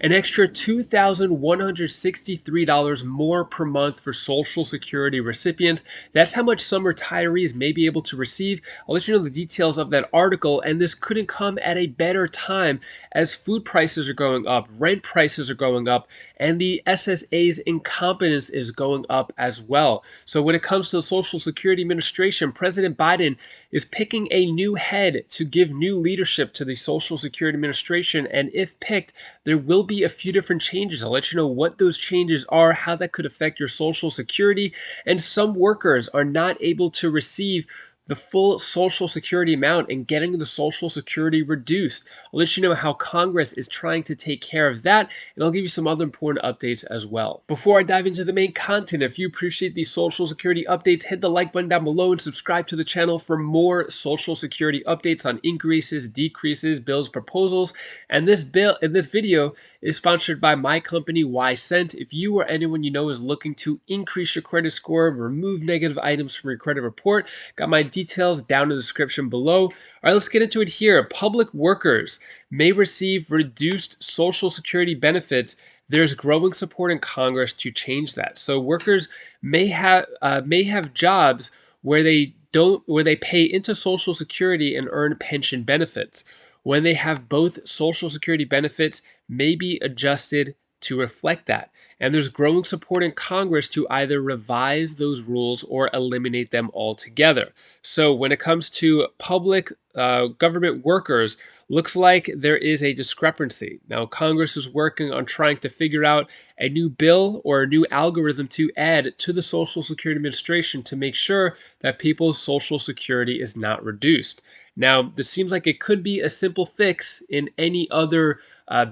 an extra $2,163 more per month for Social Security recipients. That's how much some retirees may be able to receive. I'll let you know the details of that article, and this couldn't come at a better time as food prices are going up, rent prices are going up, and the SSA's incompetence is going up as well. So when it comes to the Social Security Administration, President Biden is picking a new head to give new leadership to the Social Security Administration, and if picked, there will be a few different changes. I'll let you know what those changes are, how that could affect your Social Security, and some workers are not able to receive the full Social Security amount and getting the Social Security reduced. I'll let you know how Congress is trying to take care of that, and I'll give you some other important updates as well. Before I dive into the main content, if you appreciate these Social Security updates, hit the like button down below and subscribe to the channel for more Social Security updates on increases, decreases, bills, proposals. And this video is sponsored by my company, YCent. If you or anyone you know is looking to increase your credit score, remove negative items from your credit report, got my details down in the description below. All right, let's get into it here. Public workers may receive reduced Social Security benefits. There's growing support in Congress to change that. So workers may have jobs where they pay into Social Security and earn pension benefits. When they have both Social Security benefits, may be adjusted to reflect that. And there's growing support in Congress to either revise those rules or eliminate them altogether. So when it comes to public government workers, looks like there is a discrepancy. Now, Congress is working on trying to figure out a new bill or a new algorithm to add to the Social Security Administration to make sure that people's Social Security is not reduced. Now, this seems like it could be a simple fix in any other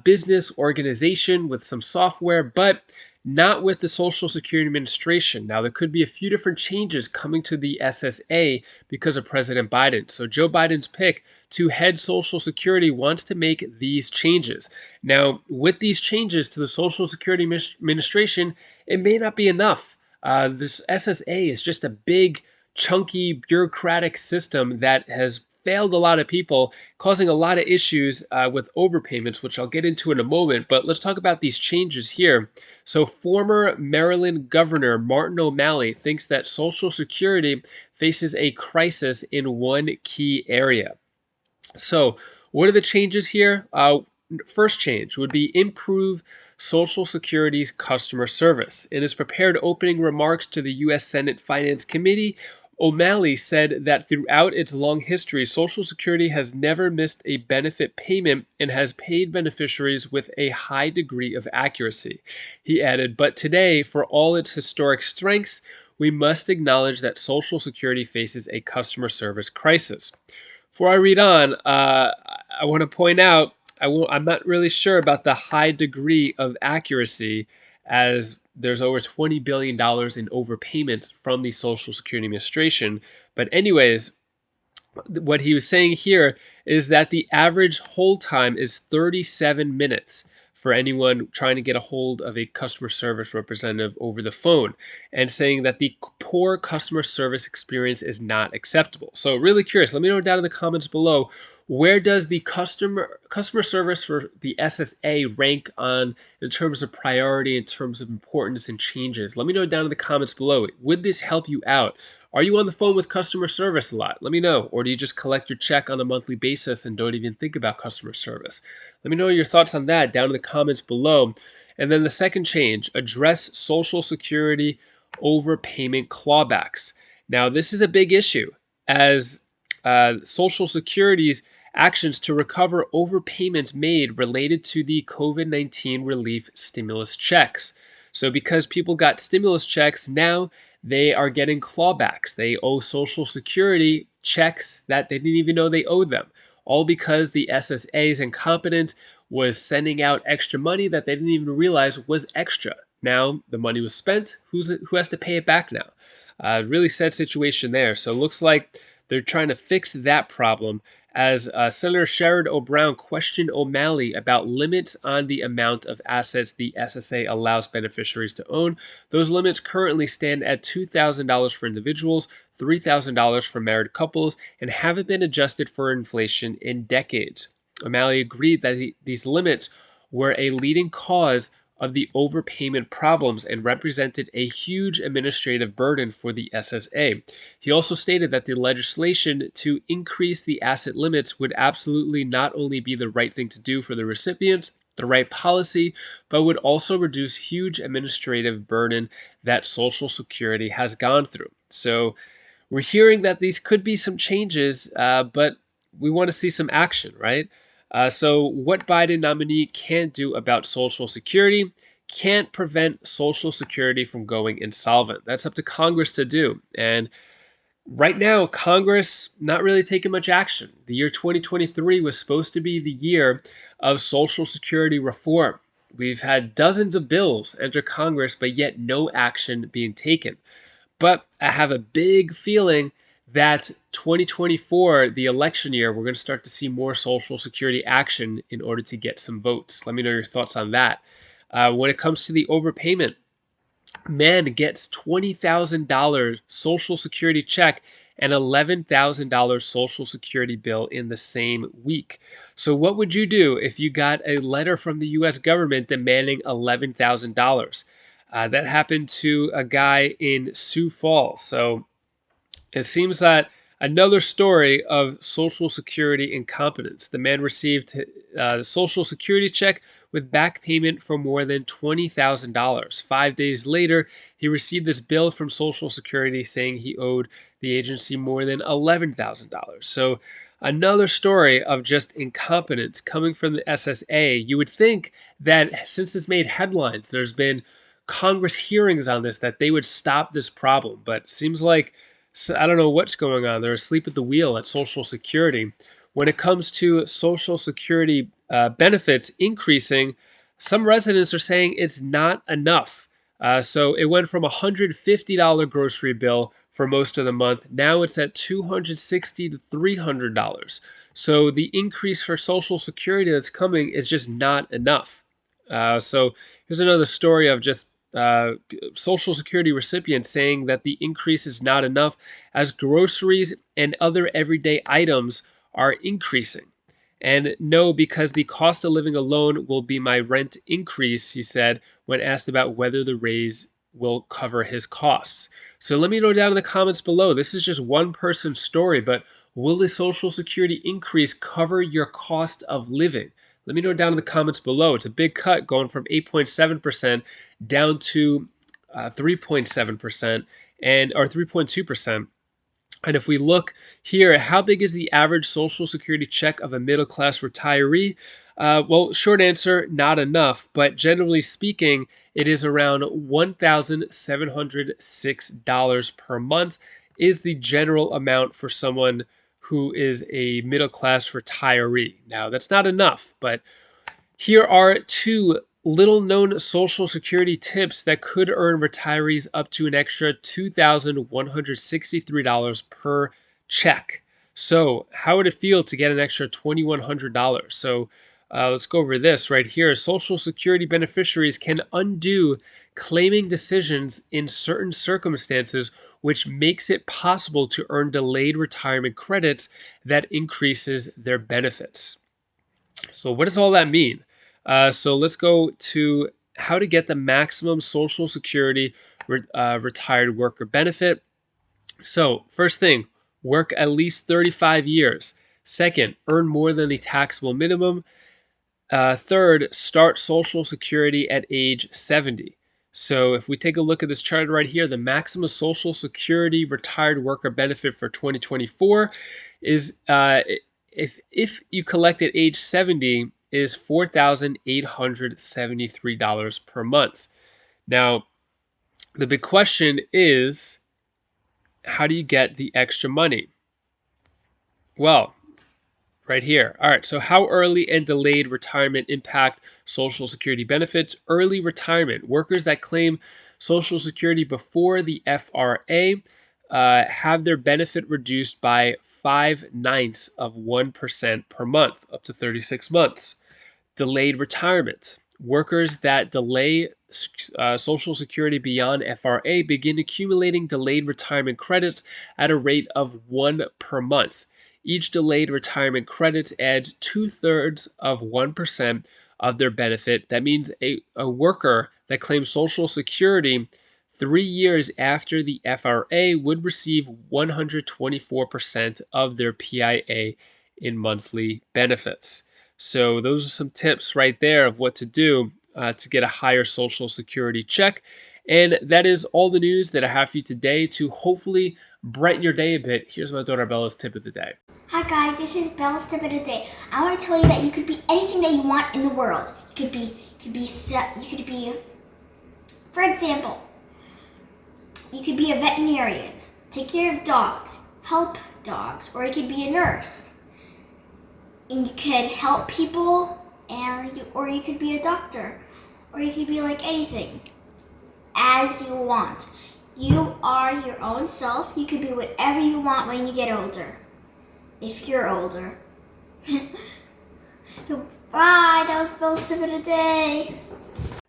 business organization with some software, but not with the Social Security Administration. Now, there could be a few different changes coming to the SSA because of President Biden. So Joe Biden's pick to head Social Security wants to make these changes. Now, with these changes to the Social Security Administration, it may not be enough. This SSA is just a big, chunky, bureaucratic system that has failed a lot of people, causing a lot of issues with overpayments, which I'll get into in a moment. But let's talk about these changes here. So former Maryland Governor Martin O'Malley thinks that Social Security faces a crisis in one key area. So what are the changes here? First change would be improve Social Security's customer service. In his prepared opening remarks to the U.S. Senate Finance Committee, O'Malley said that throughout its long history, Social Security has never missed a benefit payment and has paid beneficiaries with a high degree of accuracy. He added, but today, for all its historic strengths, we must acknowledge that Social Security faces a customer service crisis. Before I read on, I want to point out, I'm not really sure about the high degree of accuracy, as there's over $20 billion in overpayments from the Social Security Administration. But anyways, what he was saying here is that the average hold time is 37 minutes for anyone trying to get a hold of a customer service representative over the phone, and saying that the poor customer service experience is not acceptable. So really curious, let me know down in the comments below, where does the customer service for the SSA rank on in terms of priority, in terms of importance and changes? Let me know down in the comments below. Would this help you out? Are you on the phone with customer service a lot? Let me know. Or do you just collect your check on a monthly basis and don't even think about customer service? Let me know your thoughts on that down in the comments below. And then the second change, address Social Security overpayment clawbacks. Now, this is a big issue, as Social Security's actions to recover overpayments made related to the COVID-19 relief stimulus checks. So because people got stimulus checks, now they are getting clawbacks. They owe Social Security checks that they didn't even know they owed them, all because the SSA's incompetence was sending out extra money that they didn't even realize was extra. Now the money was spent. Who has to pay it back now? Really sad situation there. So it looks like they're trying to fix that problem, as Senator Sherrod O'Brien questioned O'Malley about limits on the amount of assets the SSA allows beneficiaries to own. Those limits currently stand at $2,000 for individuals, $3,000 for married couples, and haven't been adjusted for inflation in decades. O'Malley agreed that these limits were a leading cause of the overpayment problems and represented a huge administrative burden for the SSA. He also stated that the legislation to increase the asset limits would absolutely not only be the right thing to do for the recipients, the right policy, but would also reduce huge administrative burden that Social Security has gone through. So we're hearing that these could be some changes, but we want to see some action, right? So, what Biden nominee can't do about Social Security can't prevent Social Security from going insolvent. That's up to Congress to do. And right now, Congress not really taking much action. The year 2023 was supposed to be the year of Social Security reform. We've had dozens of bills enter Congress, but yet no action being taken. But I have a big feeling that 2024, the election year, we're going to start to see more Social Security action in order to get some votes. Let me know your thoughts on that. When it comes to the overpayment, man gets $20,000 Social Security check and $11,000 Social Security bill in the same week. So, what would you do if you got a letter from the US government demanding $11,000? That happened to a guy in Sioux Falls. So, it seems that another story of Social Security incompetence. The man received the Social Security check with back payment for more than $20,000. 5 days later, he received this bill from Social Security saying he owed the agency more than $11,000. So, another story of just incompetence coming from the SSA. You would think that since this made headlines, there's been Congress hearings on this, that they would stop this problem. But it seems like, so I don't know what's going on. They're asleep at the wheel at Social Security. When it comes to Social Security benefits increasing, some residents are saying it's not enough. So it went from a $150 grocery bill for most of the month. Now it's at $260 to $300. So the increase for Social Security that's coming is just not enough. So here's another story of just Social Security recipients saying that the increase is not enough as groceries and other everyday items are increasing. And no, because the cost of living alone will be my rent increase, he said when asked about whether the raise will cover his costs. So let me know down in the comments below. This is just one person's story, but will the Social Security increase cover your cost of living? Let me know down in the comments below. It's a big cut going from 8.7% down to 3.7% or 3.2%. And if we look here, how big is the average Social Security check of a middle class retiree? Well, short answer, not enough. But generally speaking, it is around $1,706 per month is the general amount for someone who is a middle class retiree. Now, that's not enough, but here are two little known Social Security tips that could earn retirees up to an extra $2,163 per check. So, how would it feel to get an extra $2,100? So, let's go over this right here. Social Security beneficiaries can undo claiming decisions in certain circumstances, which makes it possible to earn delayed retirement credits that increases their benefits. So, what does all that mean? So, let's go to how to get the maximum Social Security retired worker benefit. So, first thing, work at least 35 years. Second, earn more than the taxable minimum. Third, start Social Security at age 70. So if we take a look at this chart right here, the maximum Social Security retired worker benefit for 2024 is, if you collect at age 70, is $4,873 per month. Now, the big question is, how do you get the extra money? Well, right here. All right, so how early and delayed retirement impact Social Security benefits? Early retirement. Workers that claim Social Security before the FRA have their benefit reduced by 0.05% per month, up to 36 months. Delayed retirement. Workers that delay Social Security beyond FRA begin accumulating delayed retirement credits at a rate of 1 per month. Each delayed retirement credits adds 2/3 of 1% of their benefit. That means a worker that claims Social Security 3 years after the FRA would receive 124% of their PIA in monthly benefits. So, those are some tips right there of what to do to get a higher Social Security check. And that is all the news that I have for you today to hopefully brighten your day a bit. Here's my daughter Bella's tip of the day. Hi guys, this is Bella's tip of the day. I want to tell you that you could be anything that you want in the world. You could be, for example, you could be a veterinarian, take care of dogs, help dogs, or you could be a nurse. And you could help people, or you could be a doctor, or you could be like anything as you want. You are your own self. You could be whatever you want when you get older. If you're older. Bye, that was Bella's tip of the day.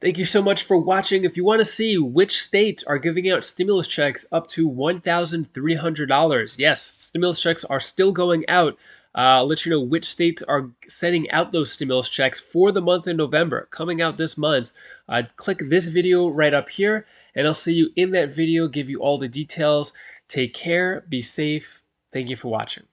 Thank you so much for watching. If you want to see which states are giving out stimulus checks up to $1,300, yes, stimulus checks are still going out. I'll let you know which states are sending out those stimulus checks for the month of November, coming out this month. Click this video right up here, and I'll see you in that video, give you all the details. Take care, be safe. Thank you for watching.